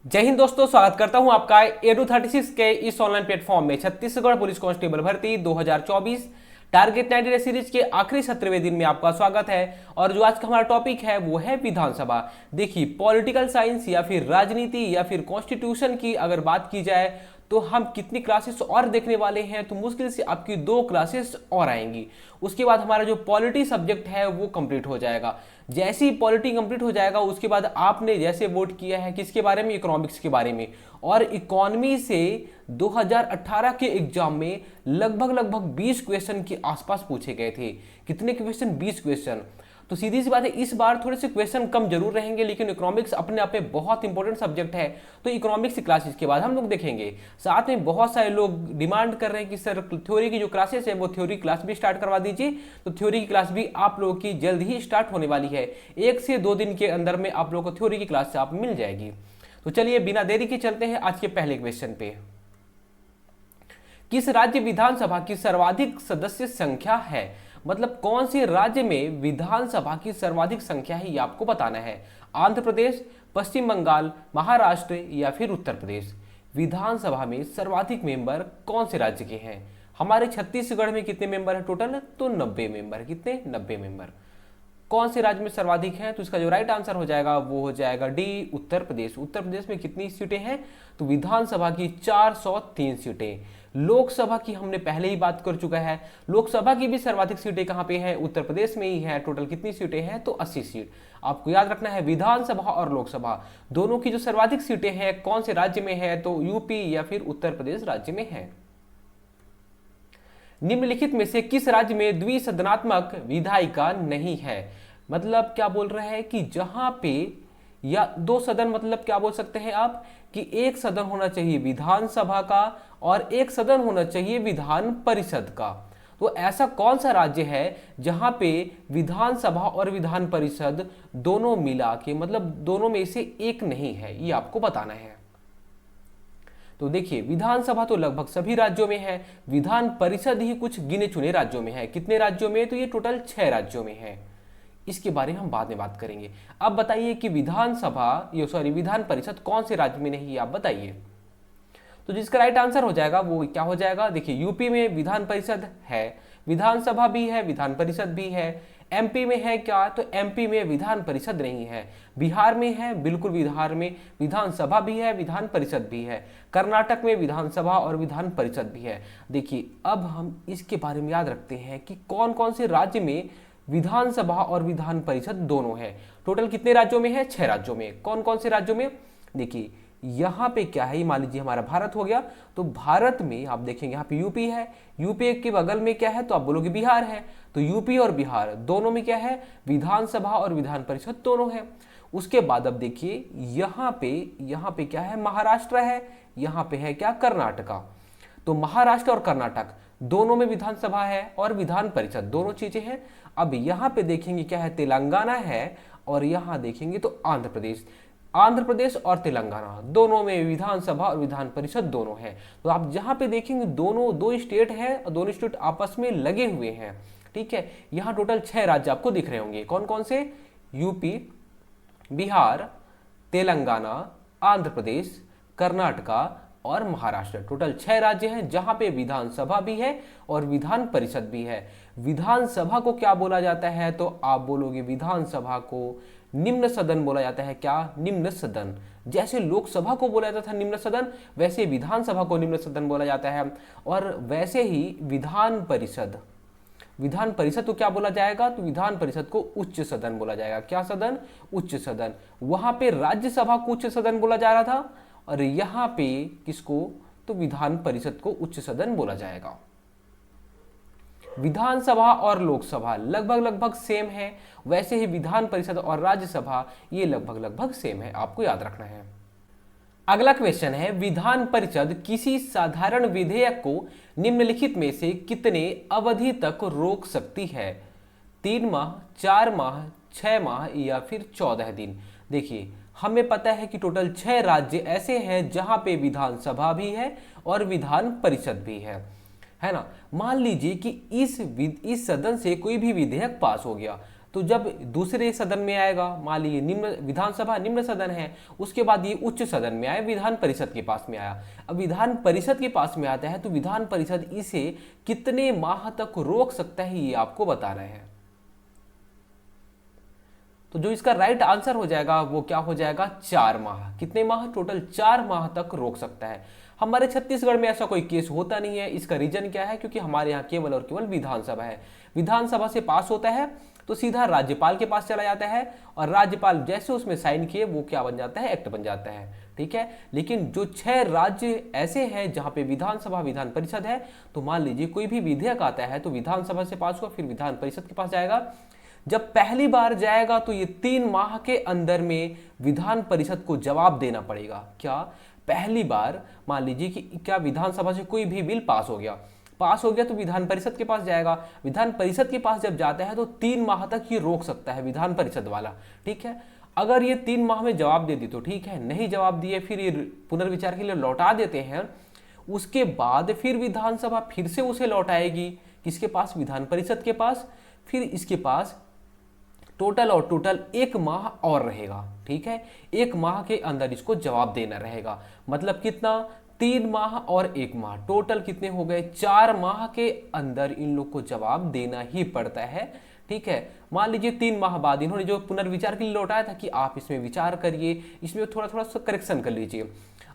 जय हिंद दोस्तों, स्वागत करता हूं आपका एडू 36 के इस ऑनलाइन प्लेटफॉर्म में। छत्तीसगढ़ पुलिस कांस्टेबल भर्ती 2024 टारगेट 90 डेज सीरीज के आखिरी 17वें दिन में आपका स्वागत है। और जो आज का हमारा टॉपिक है वो है विधानसभा। देखिए, पॉलिटिकल साइंस या फिर राजनीति या फिर कॉन्स्टिट्यूशन की अगर बात की जाए तो हम कितनी क्लासेस और देखने वाले हैं, तो मुश्किल से आपकी 2 क्लासेस और आएंगी। उसके बाद हमारा जो पॉलिटी सब्जेक्ट है वो कंप्लीट हो जाएगा। जैसे ही पॉलिटी कंप्लीट हो जाएगा उसके बाद आपने जैसे वोट किया है किसके बारे में, इकोनॉमिक्स के बारे में। और इकोनॉमी से 2018 के एग्जाम में लगभग 20 क्वेश्चन के आसपास पूछे गए थे। कितने क्वेश्चन? 20 क्वेश्चन। तो सीधी सी बात है, इस बार थोड़े से क्वेश्चन कम जरूर रहेंगे, लेकिन इकोनॉमिक्स अपने आप में बहुत इंपॉर्टेंट सब्जेक्ट है। तो इकोनॉमिक्स की क्लासेस के बाद हम लोग देखेंगे। साथ में बहुत सारे लोग डिमांड कर रहे हैं कि सर थ्योरी की जो क्लासेस है वो थ्योरी क्लास भी स्टार्ट करवा दीजिए। तो थ्योरी की क्लास भी आप लोगों की जल्द ही स्टार्ट होने वाली है। 1 से 2 दिन के अंदर में आप लोगों को थ्योरी की क्लास आप मिल जाएगी। तो चलिए बिना देरी के चलते हैं आज के पहले क्वेश्चन पे। किस राज्य विधानसभा की सर्वाधिक सदस्य संख्या है? मतलब कौन से राज्य में विधानसभा की सर्वाधिक संख्या है, ये आपको बताना है। आंध्र प्रदेश, पश्चिम बंगाल, महाराष्ट्र या फिर उत्तर प्रदेश। विधानसभा में सर्वाधिक मेंबर कौन से राज्य के हैं? हमारे छत्तीसगढ़ में कितने मेंबर है टोटल? तो 90 मेंबर। कितने? 90 मेंबर। कौन से राज्य में सर्वाधिक है? तो इसका जो राइट आंसर हो जाएगा वो हो जाएगा डी, उत्तर प्रदेश। उत्तर प्रदेश में कितनी सीटें हैं? तो विधानसभा की 403 सीटें। लोकसभा की हमने पहले ही बात कर चुका है। लोकसभा की भी सर्वाधिक सीटें कहां पे हैं? उत्तर प्रदेश में ही है। टोटल कितनी सीटें हैं? तो 80 सीट। आपको याद रखना है, विधानसभा और लोकसभा दोनों की जो सर्वाधिक सीटें हैं कौन से राज्य में है? तो यूपी या फिर उत्तर प्रदेश राज्य में है। निम्नलिखित में से किस राज्य में द्विसदनात्मक विधायिका नहीं है? मतलब क्या बोल रहे हैं कि जहां पे या 2 सदन, मतलब क्या बोल सकते हैं आप कि एक सदन होना चाहिए विधानसभा का और एक सदन होना चाहिए विधान परिषद का। तो ऐसा कौन सा राज्य है जहां पे विधानसभा और विधान परिषद दोनों मिला के, मतलब दोनों में से एक नहीं है, ये आपको बताना है। तो देखिए, विधानसभा तो लगभग सभी राज्यों में है, विधान परिषद ही कुछ गिने चुने राज्यों में है। कितने राज्यों में? तो ये टोटल 6 राज्यों में है। इसके बारे में हम बाद में बात करेंगे। अब बताइए कि विधान परिषद कौन से राज्य में नहीं है, आप बताइए। तो जिसका राइट आंसर हो जाएगा वो क्या हो जाएगा? देखिए, यूपी में विधान परिषद है, विधानसभा भी है, विधान परिषद भी है। एमपी में है क्या? तो एमपी में विधान परिषद नहीं है। बिहार में है, बिल्कुल बिहार में विधानसभा भी है, विधान परिषद भी है। कर्नाटक में विधानसभा और विधान परिषद भी है। देखिए, अब हम इसके बारे में याद रखते हैं कि कौन कौन से राज्य में विधानसभा और विधान परिषद दोनों है। टोटल कितने राज्यों में है? 6 राज्यों में। कौन कौन से राज्यों में? देखिए, यहाँ पे क्या है, मान लीजिए हमारा भारत हो गया, तो भारत में आप देखेंगे यहाँ पे यूपी है, यूपी के बगल में क्या है? तो आप बोलोगे बिहार है। तो यूपी और बिहार दोनों में क्या है? विधानसभा और विधान परिषद दोनों है। उसके बाद अब देखिए यहाँ पे क्या है? महाराष्ट्र है, यहाँ पे है क्या? कर्नाटका। तो महाराष्ट्र और कर्नाटक दोनों में विधानसभा है और विधान परिषद, दोनों चीजें हैं। अब यहाँ पे देखेंगे क्या है? तेलंगाना है, और यहाँ देखेंगे तो आंध्र प्रदेश। आंध्र प्रदेश और तेलंगाना दोनों में विधानसभा और विधान परिषद दोनों है। तो आप जहां पे देखेंगे दोनों 2 स्टेट है और दोनों स्टेट आपस में लगे हुए हैं। ठीक है, यहाँ टोटल 6 राज्य आपको दिख रहे होंगे। कौन कौन से? यूपी, बिहार, तेलंगाना, आंध्र प्रदेश, कर्नाटका और महाराष्ट्र। टोटल 6 राज्य हैं जहां पे विधानसभा भी है और विधान परिषद भी है। विधानसभा को क्या बोला जाता है? तो आप बोलोगे विधानसभा को निम्न सदन बोला जाता है। क्या? निम्न सदन। जैसे लोकसभा को बोला जाता था निम्न सदन, वैसे विधानसभा को निम्न सदन बोला जाता है। और वैसे ही विधान परिषद को क्या बोला जाएगा? तो विधान परिषद को उच्च सदन बोला जाएगा। क्या सदन? उच्च सदन। वहां पे राज्यसभा को उच्च सदन बोला जा रहा था, और यहां पे किसको? तो विधान परिषद को उच्च सदन बोला जाएगा। विधानसभा और लोकसभा लगभग सेम है, वैसे ही विधान परिषद और राज्यसभा ये लगभग सेम है, आपको याद रखना है। अगला क्वेश्चन है, विधान परिषद किसी साधारण विधेयक को निम्नलिखित में से कितने अवधि तक रोक सकती है? 3 माह, 4 माह, 6 माह या फिर 14 दिन। देखिए, हमें पता है कि टोटल 6 राज्य ऐसे हैं जहां पे विधानसभा भी है और विधान परिषद भी है ना। मान लीजिए कि इस सदन से कोई भी विधेयक पास हो गया, तो जब दूसरे सदन में आएगा, मान लीजिए निम्न विधानसभा निम्न सदन है, उसके बाद ये उच्च सदन में आया, विधान परिषद के पास में आया। अब विधान परिषद के पास में आता है तो विधान परिषद इसे कितने माह तक रोक सकता है ये आपको बता रहे हैं। तो जो इसका राइट आंसर हो जाएगा वो क्या हो जाएगा, 4 माह। कितने माह, टोटल 4 माह तक रोक सकता है। हमारे छत्तीसगढ़ में ऐसा कोई केस होता नहीं है। इसका रीजन क्या है, क्योंकि हमारे यहाँ केवल और केवल विधानसभा है। विधानसभा से पास होता है तो सीधा राज्यपाल के पास चला जाता है और राज्यपाल जैसे उसमें साइन किए वो क्या बन जाता है, एक्ट बन जाता है। ठीक है, लेकिन जो 6 राज्य ऐसे हैं जहां पे विधानसभा विधान परिषद है, तो मान लीजिए कोई भी विधेयक आता है तो विधानसभा से पास हुआ, फिर विधान परिषद के पास जाएगा। जब पहली बार जाएगा तो ये 3 माह के अंदर में विधान परिषद को जवाब देना पड़ेगा। क्या, पहली बार मान लीजिए कि क्या विधानसभा से कोई भी बिल पास हो गया तो विधान परिषद के पास जाएगा। विधान परिषद के पास जब जाता है तो 3 माह तक ये रोक सकता है विधान परिषद वाला। ठीक है, अगर ये 3 माह में जवाब दे दी तो ठीक है, नहीं जवाब दिए फिर ये पुनर्विचार के लिए लौटा देते हैं। उसके बाद फिर विधानसभा फिर से उसे लौटाएगी किसके पास, विधान परिषद के पास। फिर इसके पास टोटल 1 माह और रहेगा। ठीक है, 1 माह के अंदर इसको जवाब देना रहेगा। मतलब कितना, 3 माह और 1 माह, टोटल कितने हो गए, 4 माह के अंदर इन लोग को जवाब देना ही पड़ता है। ठीक है, मान लीजिए 3 माह बाद इन्होंने जो पुनर्विचार के लिए लौटाया था कि आप इसमें विचार करिए, इसमें थोड़ा थोड़ा सा करेक्शन कर लीजिए,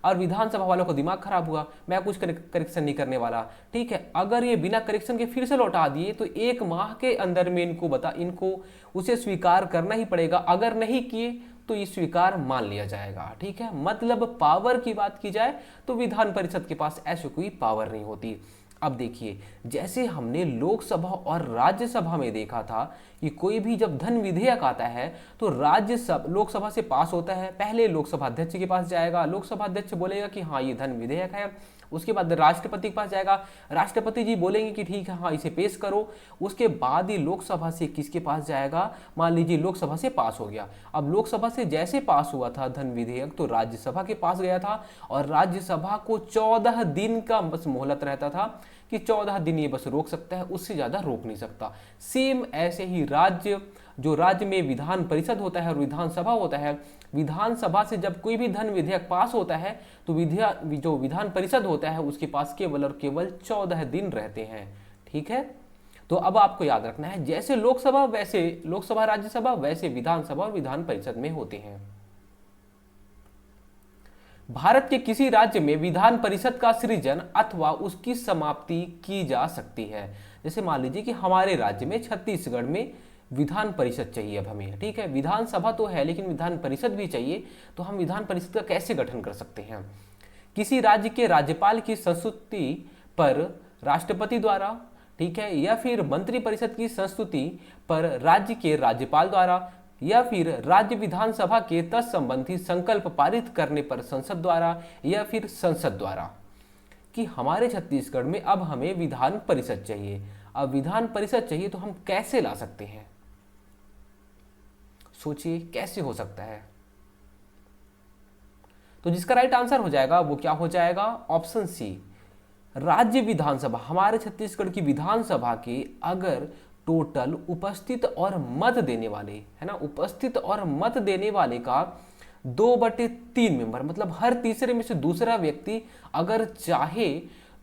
और विधानसभा वालों को दिमाग खराब हुआ, मैं कुछ करेक्शन नहीं करने वाला। ठीक है, अगर ये बिना करेक्शन के फिर से लौटा दिए तो 1 माह के अंदर में इनको उसे स्वीकार करना ही पड़ेगा। अगर नहीं किए तो ये स्वीकार मान लिया जाएगा। ठीक है, मतलब पावर की बात की जाए तो विधान परिषद के पास ऐसी कोई पावर नहीं होती। अब देखिए, जैसे हमने लोकसभा और राज्यसभा में देखा था कि कोई भी जब धन विधेयक आता है तो लोकसभा से पास होता है, पहले लोकसभा अध्यक्ष के पास जाएगा, लोकसभा अध्यक्ष बोलेगा कि हाँ ये धन विधेयक है। उसके बाद राष्ट्रपति के पास जाएगा, राष्ट्रपति जी बोलेंगे कि ठीक है हाँ इसे पेश करो। उसके बाद ही लोकसभा से किसके पास जाएगा, मान लीजिए लोकसभा से पास हो गया। अब लोकसभा से जैसे पास हुआ था धन विधेयक तो राज्यसभा के पास गया था, और राज्यसभा को 14 दिन का बस मोहलत रहता था कि 14 दिन ये बस रोक सकता है, उससे ज्यादा रोक नहीं सकता। सेम ऐसे ही राज्य में विधान परिषद होता है और विधानसभा होता है, विधानसभा से जब कोई भी धन विधेयक पास होता है तो जो विधान परिषद होता है उसके पास केवल और केवल 14 दिन रहते हैं। ठीक है, तो अब आपको याद रखना है जैसे लोकसभा राज्यसभा वैसे विधानसभा और विधान परिषद में होते हैं। भारत के किसी राज्य में विधान परिषद का सृजन अथवा उसकी समाप्ति की जा सकती है। जैसे मान लीजिए कि हमारे राज्य में छत्तीसगढ़ में विधान परिषद चाहिए अब हमें। ठीक है, विधानसभा तो है लेकिन विधान परिषद भी चाहिए, तो हम विधान परिषद का कैसे गठन कर सकते हैं। किसी राज्य के राज्यपाल की संस्तुति पर राष्ट्रपति द्वारा, ठीक है, या फिर मंत्री परिषद की संस्तुति पर राज्य के राज्यपाल द्वारा, या फिर राज्य विधानसभा के तत्संबंधी संकल्प पारित करने पर संसद द्वारा, या फिर संसद द्वारा। कि हमारे छत्तीसगढ़ में अब हमें विधान परिषद चाहिए। अब विधान परिषद चाहिए तो हम कैसे ला सकते हैं, सोचिए कैसे हो सकता है। तो जिसका राइट आंसर हो जाएगा वो क्या हो जाएगा, ऑप्शन सी, राज्य विधानसभा। हमारे छत्तीसगढ़ की विधानसभा के अगर टोटल उपस्थित और मत देने वाले, है ना, उपस्थित और मत देने वाले का 2/3 मेंबर, मतलब हर तीसरे में से दूसरा व्यक्ति अगर चाहे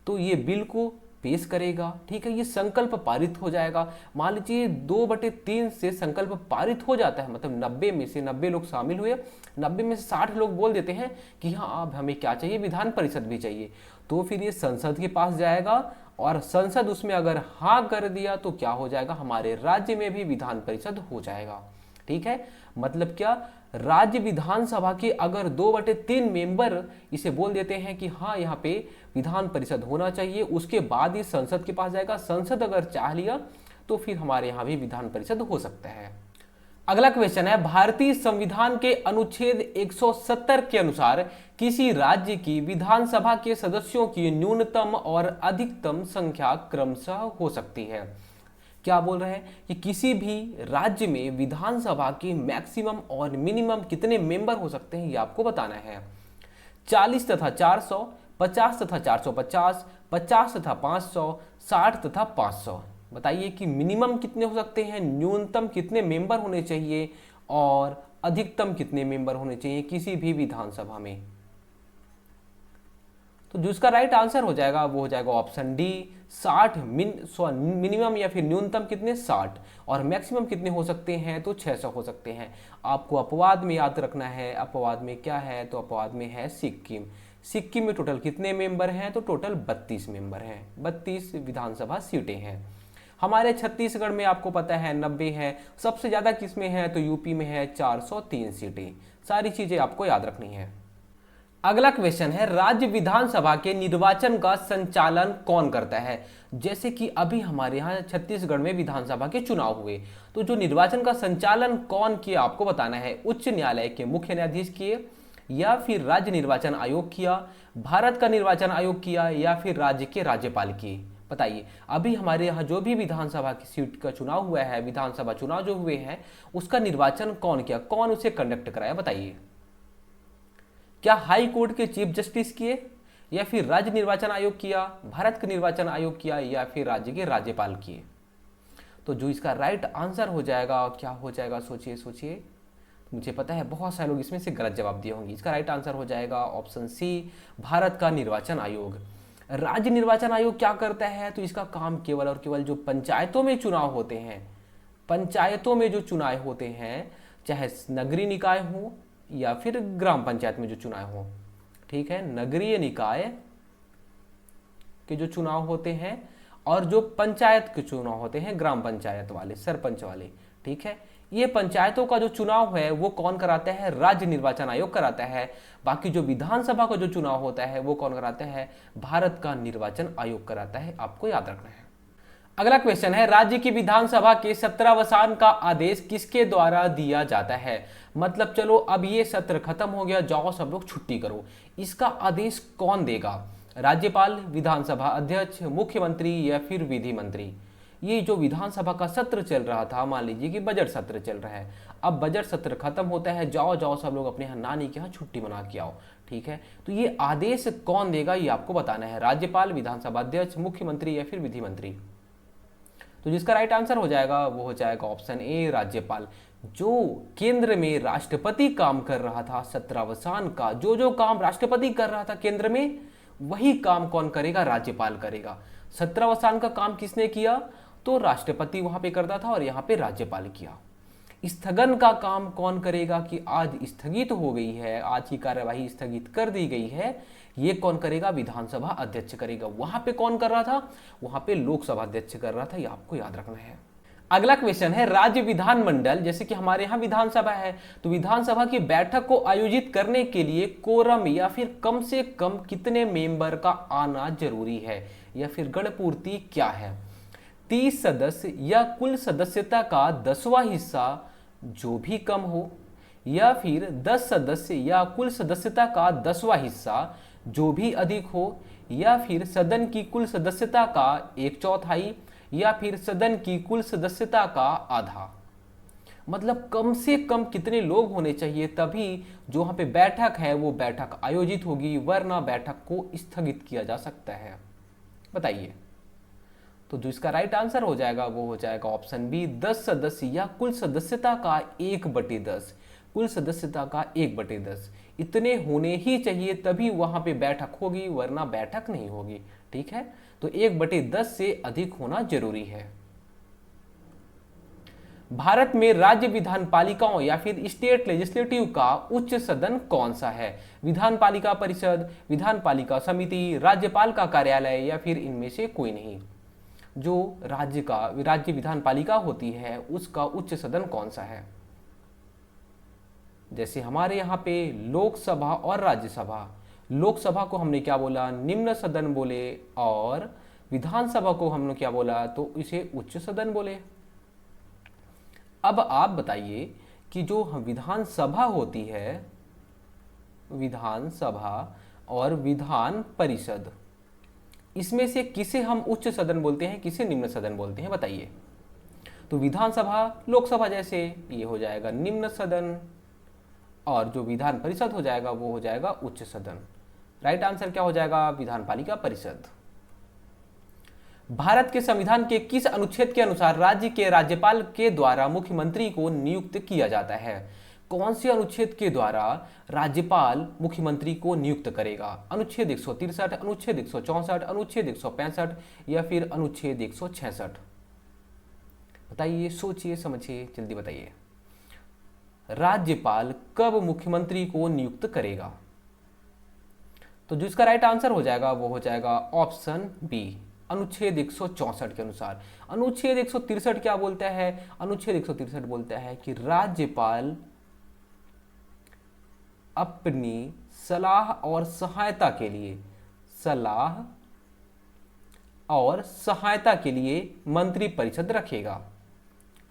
तो ये बिल को पेश करेगा। ठीक है, ये संकल्प पारित हो जाएगा। मान लीजिए 2/3 से संकल्प पारित हो जाता है, मतलब 90 में से 90 लोग शामिल हुए, 90 में से 60 लोग बोल देते हैं कि हाँ अब हमें क्या चाहिए, विधान परिषद भी चाहिए, तो फिर ये संसद के पास जाएगा और संसद उसमें अगर हाँ कर दिया तो क्या हो जाएगा, हमारे राज्य में भी विधान परिषद हो जाएगा। ठीक है, मतलब क्या, राज्य विधानसभा के अगर 2/3 मेंबर इसे बोल देते हैं कि हाँ यहाँ पे विधान परिषद होना चाहिए, उसके बाद ही संसद के पास जाएगा। संसद अगर चाह लिया तो फिर हमारे यहाँ भी विधान परिषद हो सकता है। अगला क्वेश्चन है, भारतीय संविधान के अनुच्छेद 170 के अनुसार किसी राज्य की विधानसभा के सदस्यों की न्यूनतम और अधिकतम संख्या क्रमशः हो सकती है। क्या बोल रहे हैं कि किसी भी राज्य में विधानसभा के मैक्सिमम और मिनिमम कितने मेंबर हो सकते हैं, ये आपको बताना है। 40 तथा 400, 50 तथा 450, 50 तथा 500, 60 तथा 500। बताइए कि मिनिमम कितने हो सकते हैं, न्यूनतम कितने मेंबर होने चाहिए और अधिकतम कितने मेंबर होने चाहिए किसी भी विधानसभा में। तो जो इसका राइट आंसर हो जाएगा वो हो जाएगा ऑप्शन डी 60। मिनिमम या फिर न्यूनतम कितने 60 और मैक्सिमम कितने हो सकते हैं तो 600 हो सकते हैं। आपको अपवाद में याद रखना है, अपवाद में क्या है तो अपवाद में है सिक्किम। सिक्किम में टोटल कितने मेंबर हैं तो टोटल 32 मेंबर हैं, 32 विधानसभा सीटें हैं। हमारे छत्तीसगढ़ में आपको पता है 90 है, सबसे ज़्यादा किस में है तो यूपी में है 403 सीटें। सारी चीज़ें आपको याद रखनी है। अगला क्वेश्चन है राज्य विधानसभा के निर्वाचन का संचालन कौन करता है। जैसे कि अभी हमारे यहाँ छत्तीसगढ़ में विधानसभा के चुनाव हुए, तो जो निर्वाचन का संचालन कौन किया आपको बताना है। उच्च न्यायालय के मुख्य न्यायाधीश किए या फिर राज्य निर्वाचन आयोग किया, भारत का निर्वाचन आयोग किया या फिर राज्य के राज्यपाल किए। बताइए अभी हमारे यहाँ जो भी विधानसभा की सीट का चुनाव हुआ है, विधानसभा चुनाव जो हुए हैं उसका निर्वाचन कौन किया, कौन उसे कंडक्ट कराया। बताइए क्या हाई कोर्ट के चीफ जस्टिस किए या फिर राज्य निर्वाचन आयोग किया, भारत का निर्वाचन आयोग किया या फिर राज्य के राज्यपाल किए। तो जो इसका राइट आंसर हो जाएगा क्या हो जाएगा, सोचिए सोचिए। मुझे पता है बहुत सारे लोग इसमें से गलत जवाब दिए होंगे। इसका राइट आंसर हो जाएगा ऑप्शन सी भारत का निर्वाचन आयोग। राज्य निर्वाचन आयोग क्या करता है तो इसका काम केवल और केवल जो पंचायतों में चुनाव होते हैं, पंचायतों में जो चुनाव होते हैं, चाहे नगरीय निकाय हो या फिर ग्राम पंचायत में जो चुनाव हो, ठीक है, नगरीय निकाय के जो चुनाव होते हैं और जो पंचायत के चुनाव होते हैं, ग्राम पंचायत वाले, सरपंच वाले, ठीक है, ये पंचायतों का जो चुनाव है वो कौन कराता है, राज्य निर्वाचन आयोग कराता है। बाकी जो विधानसभा का जो चुनाव होता है वो कौन कराता है, भारत का निर्वाचन आयोग कराता है। आपको याद रखना है। अगला क्वेश्चन है राज्य की विधानसभा के सत्रावसान का आदेश किसके द्वारा दिया जाता है। मतलब चलो अब ये सत्र खत्म हो गया, जाओ सब लोग छुट्टी करो, इसका आदेश कौन देगा, राज्यपाल, विधानसभा अध्यक्ष, मुख्यमंत्री या फिर विधि मंत्री। ये जो विधानसभा का सत्र चल रहा था, मान लीजिए कि बजट सत्र चल रहा है, अब बजट सत्र खत्म होता है, जाओ जाओ सब लोग अपने यहाँ नानी के यहाँ छुट्टी मना के आओ, ठीक है। तो ये आदेश कौन देगा ये आपको बताना है, राज्यपाल, विधानसभा अध्यक्ष, मुख्यमंत्री या फिर विधि मंत्री। तो जिसका राइट आंसर हो जाएगा वो हो जाएगा ऑप्शन ए राज्यपाल। जो केंद्र में राष्ट्रपति काम कर रहा था, सत्रावसान का जो जो काम राष्ट्रपति कर रहा था केंद्र में, वही काम कौन करेगा, राज्यपाल करेगा। सत्रावसान का काम किसने किया तो राष्ट्रपति वहां पे करता था और यहाँ पे राज्यपाल किया। स्थगन का काम कौन करेगा कि आज स्थगित हो गई है, आज की कार्यवाही स्थगित कर दी गई है, ये कौन करेगा, विधानसभा अध्यक्ष करेगा। वहां पे कौन कर रहा था, वहां पे लोकसभा अध्यक्ष कर रहा था, ये आपको याद रखना है। अगला क्वेश्चन है राज्य विधानमंडल, जैसे कि हमारे यहाँ विधानसभा है तो विधानसभा की बैठक को आयोजित करने के लिए कोरम या फिर कम से कम कितने मेंबर का आना जरूरी है या फिर गणपूर्ति क्या है। 30 सदस्य या कुल सदस्यता का 10वां हिस्सा जो भी कम हो, या फिर 10 सदस्य या कुल सदस्यता का 10वां हिस्सा जो भी अधिक हो, या फिर सदन की कुल सदस्यता का 1/4 या फिर सदन की कुल सदस्यता का आधा। मतलब कम से कम कितने लोग होने चाहिए तभी जो वहां पे बैठक है वो बैठक आयोजित होगी, वरना बैठक को स्थगित किया जा सकता है। बताइए। तो जो इसका राइट आंसर हो जाएगा वो हो जाएगा ऑप्शन बी 10 सदस्य या कुल सदस्यता का 1/10, कुल सदस्यता का 1/10 इतने होने ही चाहिए तभी वहां पे बैठक होगी, वरना बैठक नहीं होगी, ठीक है। तो 1/10 से अधिक होना जरूरी है। भारत में राज्य विधान पालिकाओं या फिर स्टेट लेजिस्लेटिव का उच्च सदन कौन सा है, विधान पालिका परिषद, विधान पालिका समिति, राज्यपाल का कार्यालय या फिर इनमें से कोई नहीं। जो राज्य विधान पालिका होती है उसका उच्च सदन कौन सा है। जैसे हमारे यहाँ पे लोकसभा और राज्यसभा, लोकसभा को हमने क्या बोला, निम्न सदन बोले, और विधानसभा को हमने क्या बोला तो इसे उच्च सदन बोले। अब आप बताइए कि जो विधानसभा होती है, विधानसभा और विधान परिषद, इसमें से किसे हम उच्च सदन बोलते हैं, किसे निम्न सदन बोलते हैं, बताइए। तो विधानसभा लोकसभा जैसे ये हो जाएगा निम्न सदन, और जो विधान परिषद हो जाएगा वो हो जाएगा उच्च सदन। राइट आंसर क्या हो जाएगा, विधान पालिका परिषद। भारत के संविधान के किस अनुच्छेद के अनुसार राज्य के राज्यपाल के द्वारा मुख्यमंत्री को नियुक्त किया जाता है? कौन से अनुच्छेद के द्वारा राज्यपाल मुख्यमंत्री को नियुक्त करेगा? अनुच्छेद 163, अनुच्छेद 164, अनुच्छेद 165 या फिर अनुच्छेद 166? बताइए, सोचिए, समझिए, जल्दी बताइए। राज्यपाल कब मुख्यमंत्री को नियुक्त करेगा? तो जिसका राइट आंसर हो जाएगा वो हो जाएगा ऑप्शन बी, अनुच्छेद 164 के अनुसार। अनुच्छेद 163 क्या बोलता है? अनुच्छेद 163 बोलता है कि राज्यपाल अपनी सलाह और सहायता के लिए मंत्रिपरिषद रखेगा।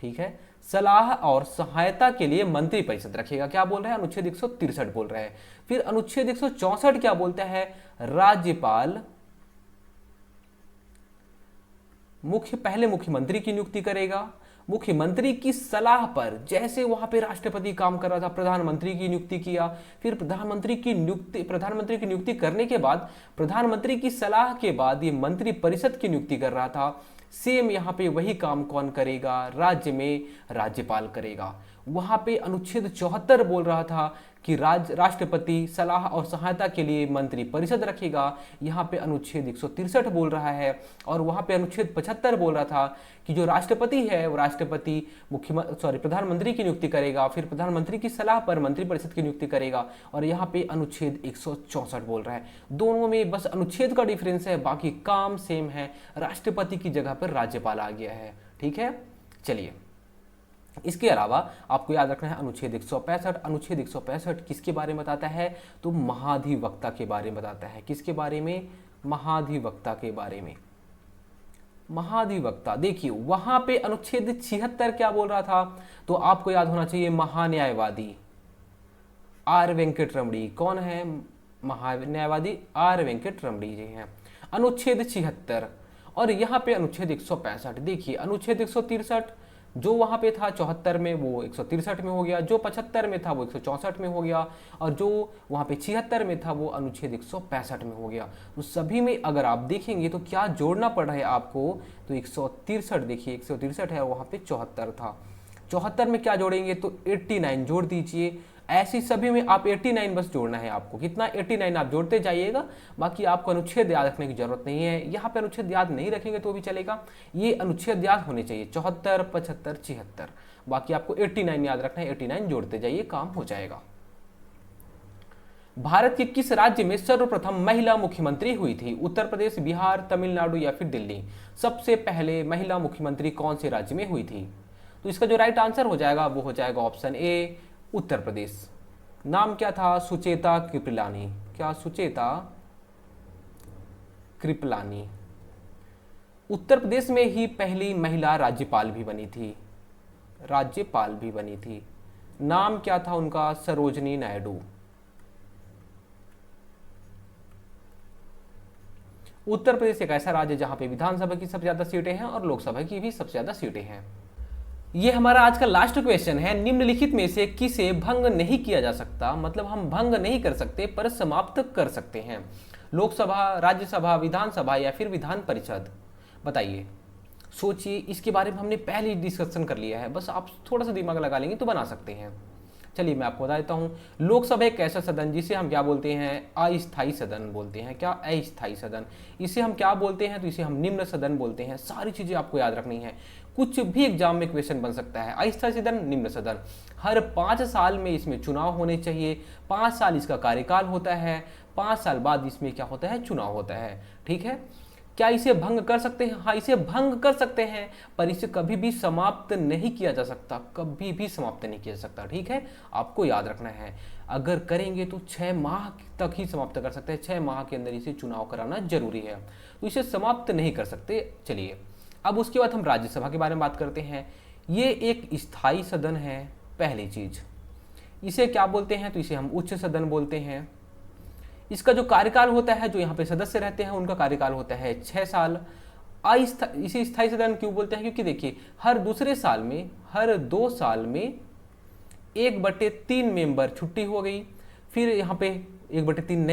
ठीक है, सलाह और सहायता के लिए मंत्रिपरिषद रखेगा। क्या बोल रहा है? अनुच्छेद 163 बोल रहा है। फिर अनुच्छेद 164 क्या बोलता है? राज्यपाल पहले मुख्यमंत्री की नियुक्ति करेगा, मुख्यमंत्री की सलाह पर, जैसे वहां पे राष्ट्रपति काम कर रहा था, प्रधानमंत्री की नियुक्ति किया, फिर प्रधानमंत्री की नियुक्ति करने के बाद, प्रधानमंत्री की सलाह के बाद ये मंत्रिपरिषद की नियुक्ति कर रहा था। सेम यहाँ पे वही काम कौन करेगा? राज्य में राज्यपाल करेगा। वहां पे अनुच्छेद 74 बोल रहा था कि राष्ट्रपति सलाह और सहायता के लिए मंत्रिपरिषद रखेगा। यहाँ पे अनुच्छेद 163 बोल रहा है, और वहां पे अनुच्छेद 75 बोल रहा था कि जो राष्ट्रपति है वो राष्ट्रपति प्रधानमंत्री की नियुक्ति करेगा, फिर प्रधानमंत्री की सलाह पर मंत्रिपरिषद की नियुक्ति करेगा। और यहाँ पे अनुच्छेद 164 बोल रहा है। दोनों में बस अनुच्छेद का डिफरेंस है, बाकी काम सेम है। राष्ट्रपति की जगह पर राज्यपाल आ गया है। ठीक है, चलिए, इसके अलावा आपको याद रखना है अनुच्छेद 165। अनुच्छेद 165 किसके बारे में बताता है? तो महाधिवक्ता के बारे में बताता है। किसके बारे में? महाधिवक्ता के बारे में। महाधिवक्ता, देखिए वहां पे अनुच्छेद 76 क्या बोल रहा था? तो आपको याद होना चाहिए महान्यायवादी आर वेंकट रमणी। कौन है? महान्यायवादी आर वेंकट रमणी जी हैं। अनुच्छेद 76 और यहाँ पे अनुच्छेद 165। देखिए अनुच्छेद 163 जो वहां पे था 74 में, वो 163 में हो गया। जो 75 में था वो 164 में हो गया, और जो वहां पे 76 में था वो अनुच्छेद 165 में हो गया। तो सभी में अगर आप देखेंगे तो क्या जोड़ना पड़ रहा है आपको? तो 163, देखिए 163 है, वहां पे 74 था। 74 में क्या जोड़ेंगे? तो 89 जोड़ दीजिए। ऐसी सभी में आप 89 बस जोड़ना है आपको। कितना? 89 आप जोड़ते जाइएगा। बाकी आपको अनुच्छेद याद रखने की जरूरत नहीं है। यहाँ पे अनुच्छेद याद नहीं रखेंगे तो भी चलेगा, ये अनुच्छेद याद होने चाहिए 74, 75, 76। बाकी आपको 89 याद रखना है, 89 जोड़ते जाइए, काम हो जाएगा। भारत के किस राज्य में सर्वप्रथम महिला मुख्यमंत्री हुई थी? उत्तर प्रदेश, बिहार, तमिलनाडु या फिर दिल्ली? सबसे पहले महिला मुख्यमंत्री कौन से राज्य में हुई थी? तो इसका जो राइट आंसर हो जाएगा वो हो जाएगा ऑप्शन ए, उत्तर प्रदेश। नाम क्या था? सुचेता कृपलानी। क्या? सुचेता कृपलानी। उत्तर प्रदेश में ही पहली महिला राज्यपाल भी बनी थी। नाम क्या था उनका? सरोजनी नायडू। उत्तर प्रदेश एक ऐसा राज्य जहां पे विधानसभा की सबसे ज्यादा सीटें हैं और लोकसभा की भी सबसे ज्यादा सीटें हैं। ये हमारा आज का लास्ट क्वेश्चन है। निम्नलिखित में से किसे भंग नहीं किया जा सकता? मतलब हम भंग नहीं कर सकते पर समाप्त कर सकते हैं। लोकसभा, राज्यसभा, विधानसभा या फिर विधान परिषद? बताइए, सोचिए। इसके बारे में हमने पहले ही डिस्कशन कर लिया है, बस आप थोड़ा सा दिमाग लगा लेंगे तो बना सकते हैं। चलिए मैं आपको बता देता हूँ। लोकसभा एक ऐसा सदन जिसे हम क्या बोलते हैं? अस्थायी सदन बोलते हैं। क्या? अस्थायी सदन। इसे हम क्या बोलते हैं? तो इसे हम निम्न सदन बोलते हैं। सारी चीजें आपको याद रखनी है, कुछ भी एग्जाम में क्वेश्चन बन सकता है। अस्थायी सदन, निम्न सदन। हर 5 साल में इसमें चुनाव होने चाहिए। 5 साल इसका कार्यकाल होता है। 5 साल बाद इसमें क्या होता है? चुनाव होता है। ठीक है, क्या इसे भंग कर सकते हैं? हाँ, इसे भंग कर सकते हैं, पर इसे कभी भी समाप्त नहीं किया जा सकता। कभी भी समाप्त नहीं किया जा सकता। ठीक है, आपको याद रखना है। अगर करेंगे तो 6 माह तक ही समाप्त कर सकते हैं। 6 माह के अंदर इसे चुनाव कराना जरूरी है, तो इसे समाप्त नहीं कर सकते। चलिए, अब उसके बाद हम राज्यसभा के बारे में बात करते हैं। ये एक स्थायी सदन है। पहली चीज, इसे क्या बोलते हैं? तो इसे हम उच्च सदन बोलते हैं। इसका जो कार्यकाल होता है, जो यहाँ पे सदस्य रहते हैं उनका कार्यकाल होता है 6 साल। इसे स्थायी सदन क्यों बोलते हैं? क्योंकि देखिए हर 2 साल में, हर 2 साल में 1/3 मेंबर छुट्टी हो गई, फिर यहाँ पे 1/3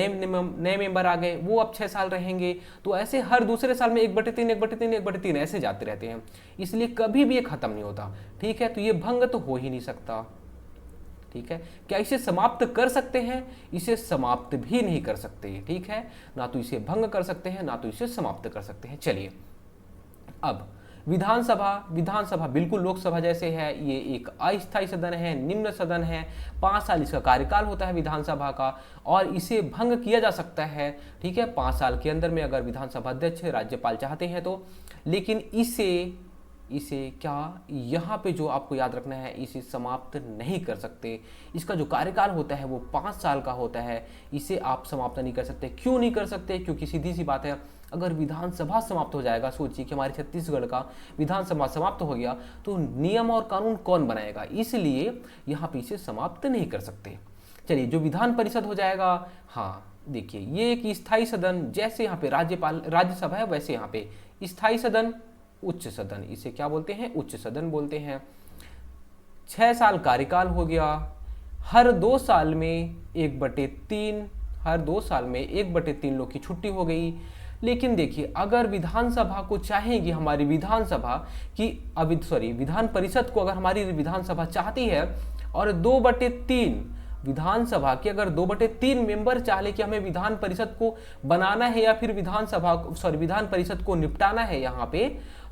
नए मेंबर आ गए, वो अब 6 साल रहेंगे। तो ऐसे हर दूसरे साल में 1/3 1/3 1/3 ऐसे जाते रहते हैं, इसलिए कभी भी ये खत्म नहीं होता। ठीक है, तो ये भंग तो हो ही नहीं सकता। ठीक है, क्या इसे समाप्त कर सकते हैं? इसे समाप्त भी नहीं कर सकते। ठीक है, ना तो इसे भंग कर सकते हैं, ना तो इसे समाप्त कर सकते हैं। चलिए, अब विधानसभा बिल्कुल लोकसभा जैसे है, ये एक अस्थायी सदन है, निम्न सदन है। 5 साल इसका कार्यकाल होता है विधानसभा का, और इसे भंग किया जा सकता है। ठीक है, 5 साल के अंदर में अगर विधानसभा अध्यक्ष राज्यपाल चाहते हैं तो। लेकिन इसे क्या यहाँ पे जो आपको याद रखना है, इसे समाप्त नहीं कर सकते। इसका जो कार्यकाल होता है वो 5 साल का होता है, इसे आप समाप्त नहीं कर सकते। क्यों नहीं कर सकते? क्योंकि सीधी सी बात है, अगर विधानसभा समाप्त हो जाएगा, सोचिए कि हमारे छत्तीसगढ़ का विधानसभा समाप्त हो गया, तो नियम और कानून कौन बनाएगा? इसलिए यहाँ पे इसे समाप्त नहीं कर सकते। चलिए, जो विधान परिषद हो जाएगा, हाँ देखिए, ये एक स्थायी सदन, जैसे यहाँ पे राज्यसभा है, वैसे यहाँ पे स्थायी सदन, उच्च सदन, इसे क्या बोलते हैं? उच्च सदन बोलते हैं। 6 साल कार्यकाल हो गया, हर 2 साल में 1/3, हर 2 साल में 1/3 लोग की छुट्टी हो गई। लेकिन देखिए, अगर विधानसभा को चाहेगी हमारी विधानसभा की, विधान परिषद को अगर हमारी विधानसभा चाहती है, और 2/3 विधानसभा के अगर 2/3 मेंबर चाहे कि हमें विधान परिषद को बनाना है या फिर विधान परिषद को निपटाना है यहाँ पे,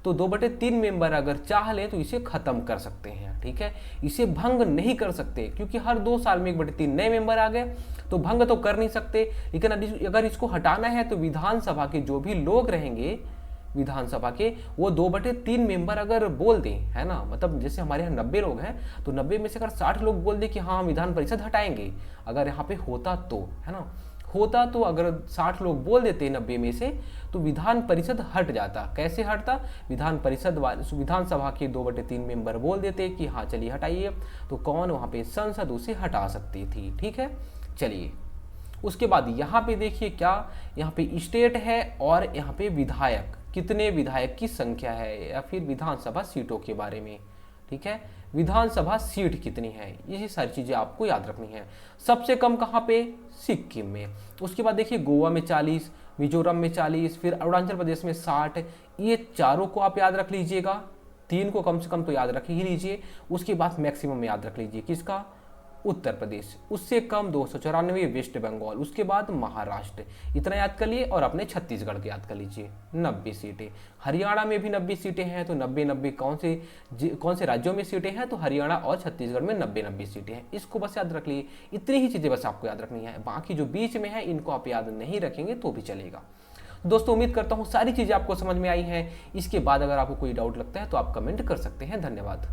तो 2/3 मेंबर अगर चाह ले तो इसे खत्म कर सकते हैं। ठीक है, इसे भंग नहीं कर सकते, क्योंकि हर 2 साल में 1/3 नए मेंबर आ गए, तो भंग तो कर नहीं सकते। लेकिन अगर इसको हटाना है तो विधानसभा के जो भी लोग रहेंगे विधानसभा के, वो 2/3 मेंबर अगर बोल दें, है ना, मतलब जैसे हमारे यहाँ 90 लोग हैं, तो 90 में से अगर 60 लोग बोल दें कि हाँ हम विधान परिषद हटाएंगे, अगर यहाँ पे होता तो, है ना, होता तो अगर 60 लोग बोल देते 90 में से, तो विधान परिषद हट जाता। कैसे हटता? विधानसभा के 2/3 मेंबर बोल देते कि हाँ चलिए हटाइए, तो कौन वहाँ पे संसद उसे हटा सकती थी। ठीक है, चलिए, उसके बाद यहाँ पे देखिए क्या, यहाँ पे स्टेट है और यहाँ पे विधायक, कितने विधायक की संख्या है, या फिर विधानसभा सीटों के बारे में। ठीक है, विधानसभा सीट कितनी है, ये सारी चीजें आपको याद रखनी है। सबसे कम कहाँ पे? सिक्किम में। उसके बाद देखिए, गोवा में 40, मिजोरम में 40, फिर अरुणाचल प्रदेश में 60। ये चारों को आप याद रख लीजिएगा, 3 को कम से कम तो याद रख ही लीजिए। उसके बाद मैक्सिमम याद रख लीजिए, किसका? उत्तर प्रदेश। उससे कम 294 वेस्ट बंगाल। उसके बाद महाराष्ट्र। इतना याद कर लिए, और अपने छत्तीसगढ़ के याद कर लीजिए 90 सीटें। हरियाणा में भी 90 सीटें हैं, तो 90 कौन से राज्यों में सीटें हैं? तो हरियाणा और छत्तीसगढ़ में 90 सीटें हैं। इसको बस याद रख लिए, इतनी ही चीजें बस आपको याद रखनी है। बाकी जो बीच में है इनको आप याद नहीं रखेंगे तो भी चलेगा। दोस्तों, उम्मीद करता हूँ सारी चीजें आपको समझ में आई हैं। इसके बाद अगर आपको कोई डाउट लगता है तो आप कमेंट कर सकते हैं। धन्यवाद।